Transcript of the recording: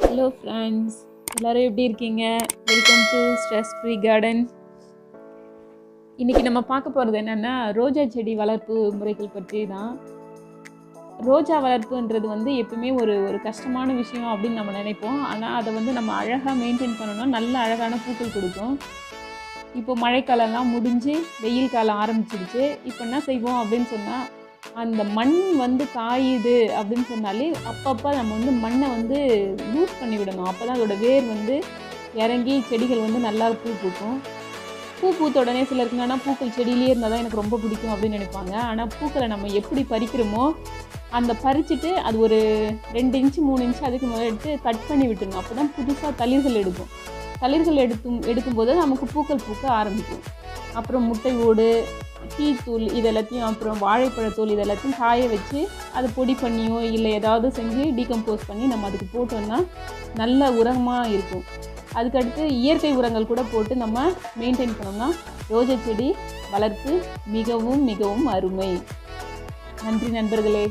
Hello friends, எல்லோரும் எப்படி இருக்கீங்க? Welcome to stress free garden. இன்றைக்கி நம்ம பார்க்க போகிறது என்னென்னா, ரோஜா செடி வளர்ப்பு முறைகள் பற்றி தான். ரோஜா வளர்ப்புன்றது எப்பவுமே ஒரு கஷ்டமான விஷயம் அப்படின்னு நம்ம நினைப்போம். ஆனால் அதை நம்ம அழகாக மெயின்டைன் பண்ணோன்னா நல்ல அழகான பூக்கள் கொடுக்கும். இப்போ மழைக்காலம்லாம் முடிஞ்சு வெயில் காலம் ஆரம்பிச்சிடுச்சு. இப்போ என்ன செய்வோம் அப்படின்னு சொன்னால், அந்த மண் காயுது அப்படின்னு சொன்னாலே அப்பப்போ நம்ம மண்ணை லூஸ் பண்ணி விடணும். அப்போ தான் அதோடய வேர் இறங்கி செடிகள் நல்லா பூ பூக்கும். பூ பூத்த உடனே சிலருக்கு என்னன்னா, பூக்கள் செடியிலே இருந்தால் தான் எனக்கு ரொம்ப பிடிக்கும் அப்படின்னு நினைப்பாங்க. ஆனால் பூக்களை நம்ம எப்படி பறிக்கிறோமோ அந்த பறிச்சுட்டு அது ஒரு 2 இன்ச்சு 3 இன்ச்சு அதுக்கு முதல்ல எடுத்து கட் பண்ணி விட்டுருணும். அப்போ தான் புதுசாக தளிர்கள் எடுக்கும். தளிர்கள் எடுக்கும்போது நமக்கு பூக்கள் பூக்க ஆரம்பிக்கும். அப்புறம் முட்டை ஓடு, டீத்தூள் இது எல்லாத்தையும், அப்புறம் வாழைப்பழத்தூள் இது எல்லாத்தையும் காய வச்சு அதை பொடி பண்ணியோ இல்லை ஏதாவது செஞ்சு டீகம்போஸ் பண்ணி நம்ம அதுக்கு போட்டோம்னா நல்ல உரமாக இருக்கும். அதுக்கடுத்து இயற்கை உரங்கள் கூட போட்டு நம்ம மெயின்டைன் பண்ணோம்னா ரோஜா செடி வளர்ப்பு மிகவும் மிகவும் அருமை. நன்றி நண்பர்களே.